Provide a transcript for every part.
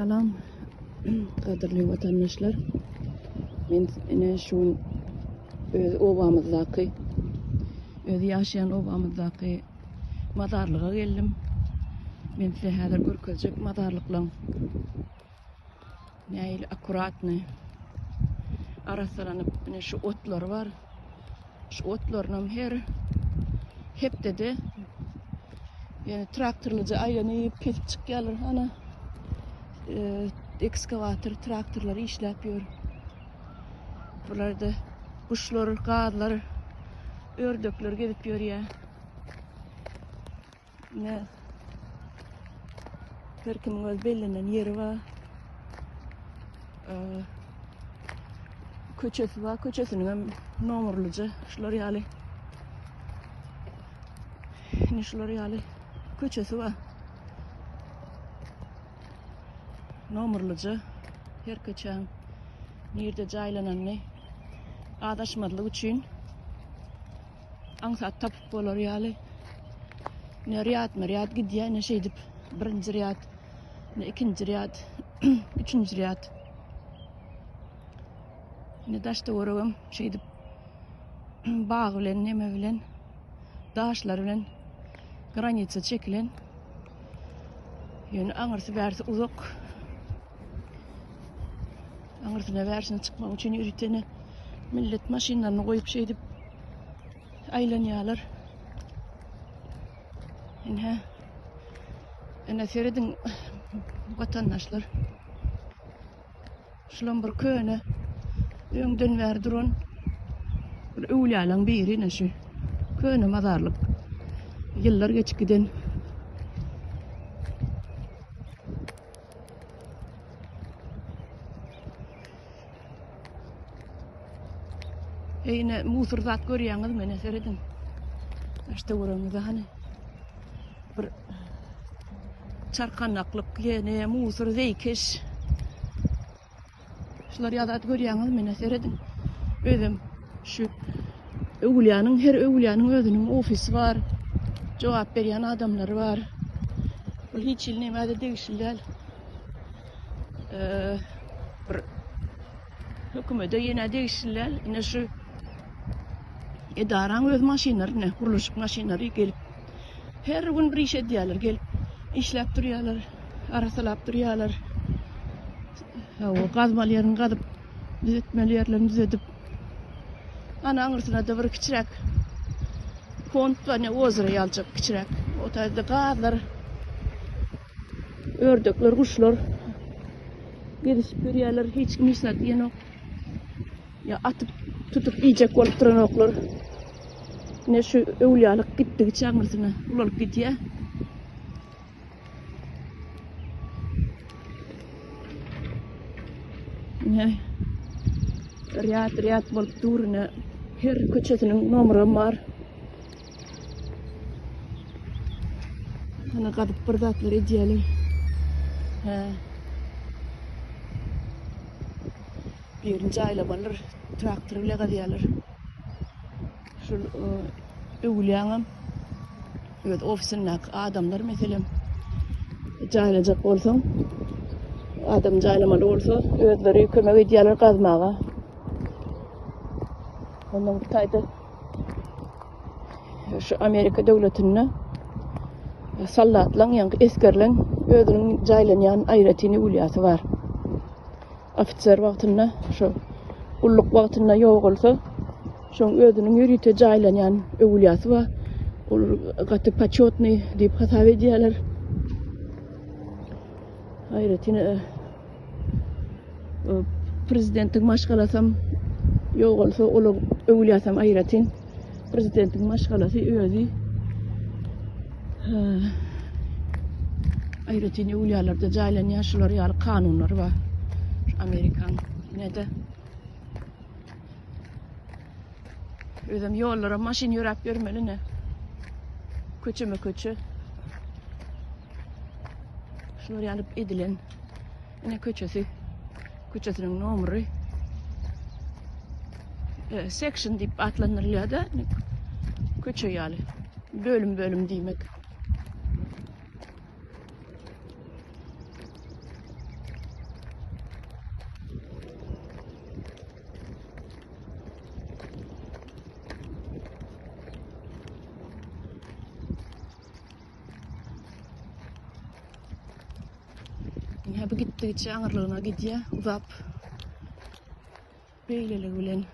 Salam, kadirli vatandaşlar. Men ene şu obamızdaki, özü yaşayan obamızdaki madarlığa geldim. Men size hazır görkezecek madarlıkla näil akkuratny arasalanıp ene şu otlar var. Şu otlarının hep dedi yani traktörlüce aylanıp kesip çıkıyorlar ana ekskavatör traktörleri işletiyor. Buralarda kuşlar, kağıtlar, ördekler gelip ya. Ne her kimin öz bellenen yeri var. Köçesi var, köçesinin nomurluca şular yali. Ne şular yali köçesi var. Nomurluca her köçen nerede caylanan ne adaşmadığı için ansat tapıp olur yali. Ne riyad gidiyor ne şey dip birinci riyad ne ikinci riyad üçüncü riyad ne daşta uğrağım şey dip bağ bilen neme bilen daşlar bilen granitsa çekilen yani anırsı versi uzak anırsına versine çıkmak için yürüteni millet maşinlarını koyup şey dip aylanıyorlar. Ene seyredin vatandaşlar. Şulan bir köyüne öňden bäri duran bir öwlýalaň biri ne şu köyüne madarlyk yıllar geçip giden eyne musur zat görýäňiz mene seyredin işte uğramıza hani bir çarkanaklık yine musur zeykeş şular yadat görýäňiz mene seyredin özüm şu öwlýanyň her öwlýanyň özüniň ofisi var jogap berýän adamlar var bu hiç il nämede degişler bir hökümete ýene degişler ine şu edaran öz maşinalaryny guruluş maşinalary gelip her gün bir iş edýärler gelip işläp durýarlar arasalap durýarlar o gazmalyaryn gazyp düzeltmelerlerini düzeltip ana aňyrsına da bir kiçirek fond we ne ozra ýaljak kiçirek o taýda gazlar ördekler kuşlar gelip durýarlar hiç kim işläp ýene ya atıp tutup iýjek bolup duran oklar ne şu öwlýalyk gitdigi çaňyrsına ulalyp gitýär. Ne riyat bolup duruna her köçesiniň nomury var. Ana gadyp bir zatlar edýärler. Birinci aýlamalar traktör bilen gadýarlar. Şu öwlýaňam evet ofisindäki adamlar meselem jaýlajak bolsaň adam jaýlamaly bolsa özleri kömek edýärler gazmaga. Ondan taýda şu Amerika döwletine sallatlaň ýa-ni eskerlen özüniň jaýlanýan aýratyny ulyasy var. Ofitser wagtynda şu ulluk wagtynda ýok bolsa şoň özüniň ýürüte jaýlanýan öwlýasy var. Ol gaty почётный diýip hasap edýärler. Aýratyny prezidentiň maşgalasam ýok bolsa ol öwlýasam aýratyn prezidentiň maşgalasy özü aýratyny öwlýarlarda jaýlanýan şular ýaly kanunlar var. Amerikan nede özüm yollara maşin ýörep bermeli ne köçeme köçe şular ýalyp edilen ene köçesiniň nomury section diýip atlanylýar da köçe ýaly bölüm diýmek Bu gittikçe ağırlığına gidiyor, uzap. Beylelik bilen.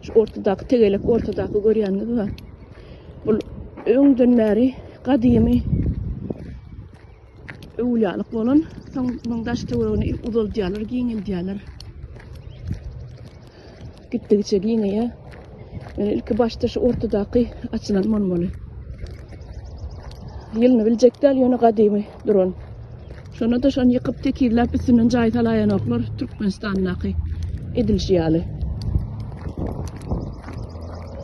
Şu ortadaki tegelek ortadaki görýäniniz var. Bu öňden bäri gadymy öwlýalyk bolan, soň daş töwereni uzaldylar, giňildylar. Gittikçe giňýär. Yani ilk başta şu ortadaki açılan monmoly. Yılını bilecekler yönü gadymy duran. Şonu da şonu yıkıp tekirler üstünden cahit alayanoklar Türkmenistan'daki edilşiyali.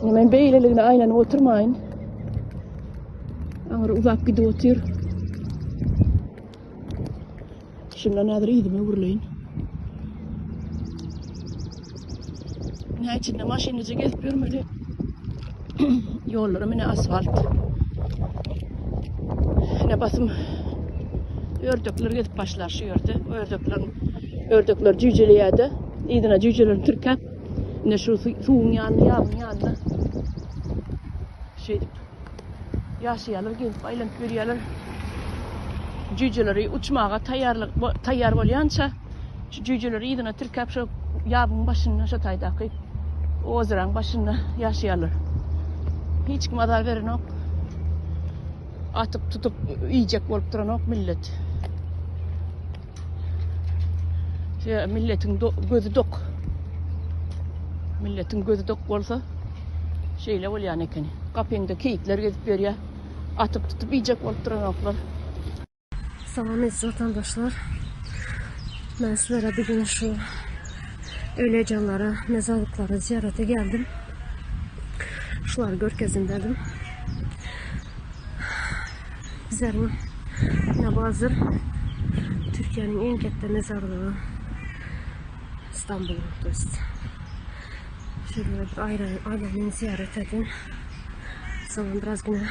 Men beyleligine aynen oturmayın. Ağır uzak gidi otur. Şimdi nadir idime vurlayın. Ne içinde maşinici gezip görmeli. Yolları mine asfalt. Ne basım ördekler gidip başlar şu yerde. Ördekler cüceleyedi. İdine cücelerin türkep. Ne şu suğun yanında. Şey yaşayalar gelip aylanıp görüyorlar. Cüceleri uçmağa tayyar bolyança şu cüceleri idine türkep şu yabın başına şu taydaki oziran başına yaşayalar. Hiç kim adal verin ok. Atıp tutup yiyecek bolup duran ok millet. Milletin gözü dok. Milletin gözü dok bolsa şeyle bolýan eken. Kapyňda keyikler gezip berýär. Atıp tutup yiyecek bolup duran oklar. Salam vatandaşlar. Ben sizlere bugün şu öyle canlara, mezarlıklara ziyarete geldim. Şuları görkezindedim. Bizlerin Nabazır, Türkiye'nin en katta mezarlığı İstanbul'un dost. Şöyle bir ailenin ziyaret edin. Sonra biraz yine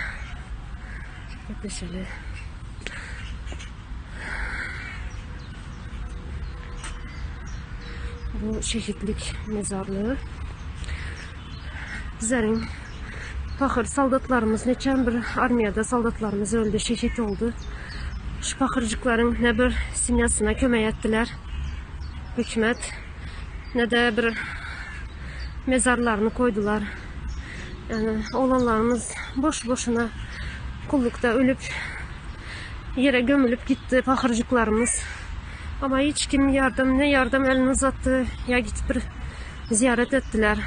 yaklaşalım. Bu şehitlik mezarlığı. Bizlerin fakir saldatlarımız, neçen bir armiyada saldatlarımız öldü, şehit oldu. Şu fakirciklerin ne bir simyasına kömek ettiler hükümet, ne de bir mezarlarını koydular. Yani olanlarımız boş boşuna kullukta ölüp yere gömülüp gitti fakirciklerimiz. Ama hiç kim ne yardım elini uzattı ya gidip bir ziyaret ettiler.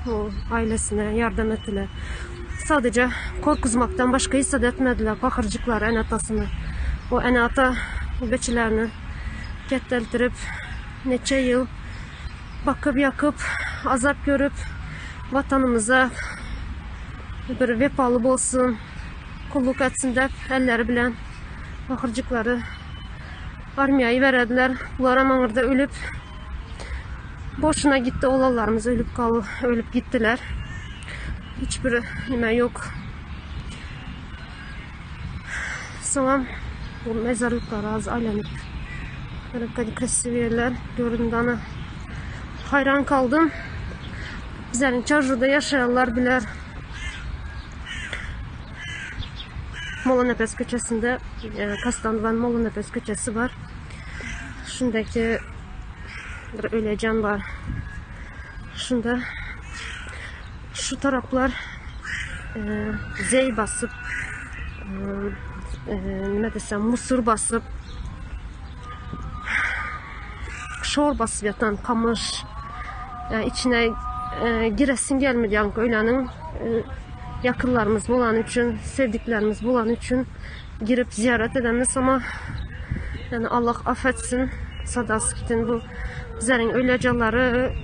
O ailesine yardım ettiler. Sadece korkuzmaktan başka hissetmediler fakircikler en atasını. O en ata beçilerini ketteltirip neçe yıl bakıp yakıp azap görüp vatanımıza bir vefalı olsun, kulluk etsin de elleri bilen fakircikleri armiyayı verediler. Bunlar amanırda ölüp boşuna gitti, oğlanlarımız ölüp gittiler. Hiçbir nime yok. Sonra bu mezarlıklara az aylanıp böyle seviyeler gördüm ana hayran kaldım. Bizlerin Çarşı'da yaşayanlar bilir. Molanepes köçesinde Kastanlı'dan Molanepes köçesi var. Şundaki bir öyle can var. Şunda şu taraflar zey basıp ne desem musur basıp şor basıp yatan kamış, yani içine giresin gelmedi yani öylenin yakınlarımız bulan için, sevdiklerimiz bulan için girip ziyaret edemiz ama yani Allah affetsin, sadası gidin bu bizlerin öleceğleri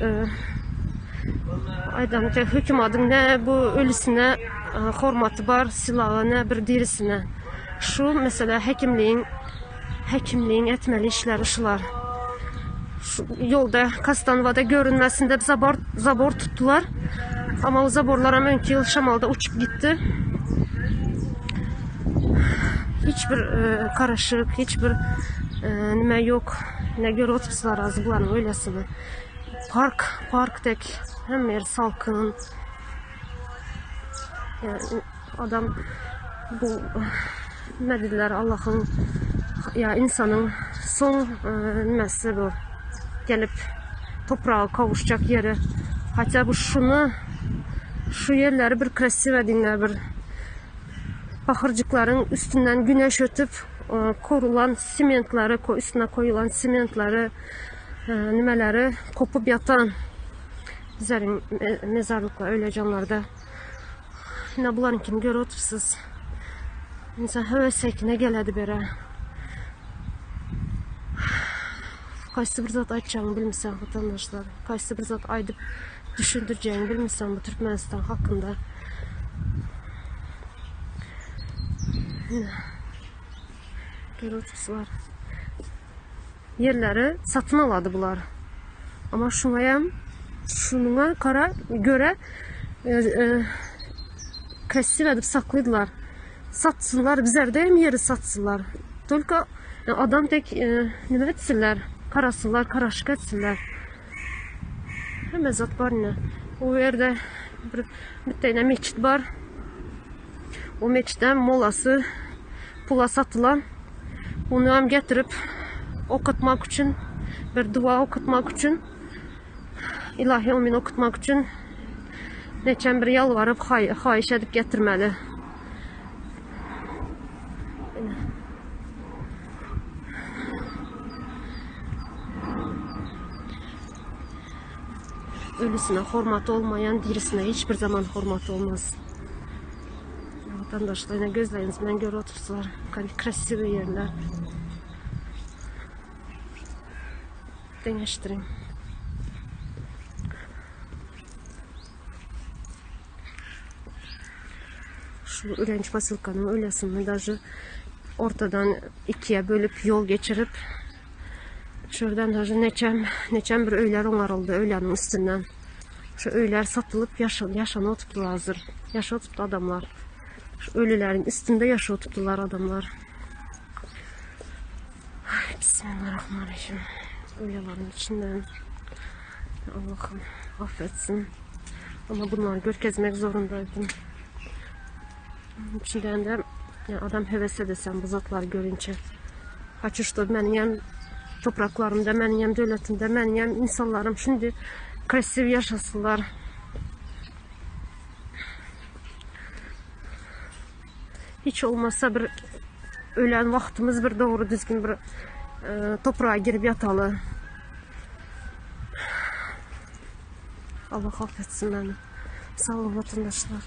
aydan hükümetin ne bu ölüsüne hormatı var, silahı ne bir dirisine. Şu mesela hekimliğin etmeli işleri şular. Şu yolda Kastanlı'da görünmesinde zabor tuttular. Ama o zaborlar hemen 2 yıl Şamal'da uçup gitti. Hiçbir karışık, hiçbir nime yok. Ne göre otursalar az bulanın öylesine. Park tek hem yer salkın. Yani adam bu ne dediler Allah'ın ya insanın son nesi bu gelip toprağa kavuşacak yeri. Hatta bu şu yerleri bir krasiv edinler, bir bakırcıkların üstünden güneş ötüp korulan simentleri, üstüne koyulan simentleri, nimeleri kopup yatan bizlerin mezarlıklar öyle canlarda. Ne bulan kim gör otursiz. İnsan hevesine geledi bere. Kaysı bir zat aytacağını bilmişsen vatandaşlar. Kaysı bir zat aydıp düşündüreceğini bilmişsen bu Türkmenistan hakkında. Görüntüsü yerleri satın aladı bunlar. Ama şuna göre kesiv edip saklıydılar. Satsınlar, bizler de yeri satsınlar. Только adam tek ne etsinler, karasınlar, karaşık etsinler. Hem zat var ne? O yerde bir tane meçit var. O meçitten molası pula satılan. Onu hem getirip okutmak için, bir dua okutmak için, ilahi omin okutmak için neçen bir yalvarıp hayiş edip getirmeli. Ölüsüne hürmet olmayan dirisine hiçbir zaman hürmet olmaz. Vatandaşlarına gözlerinizden göre otursalar, krasiv yerler. Deneştireyim. Şu öğrenci basılkanın öylesine даже ortadan ikiye bölüp yol geçirip şuradan даже neçem bir öyler onarıldı öylenin üstünden. Şu öyler satılıp yaşana oturttular hazır. Yaşa oturttu adamlar. Şu ölülerin üstünde yaşa oturttular adamlar. Ay, Bismillahirrahmanirrahim. Ölülerin içinden Allah'ım affetsin. Ama bunları görkezmek zorundaydım. İçinden de yani adam heves edesem bu zatları görünce. Kaçıştı benim topraklarımda, benim devletimde, benim insanlarım şimdi krasiv yaşasınlar. Hiç olmazsa bir ölen vaktimiz bir doğru düzgün bir toprağa girip yatalı. Allah affetsin beni. Sağ olun vatandaşlar.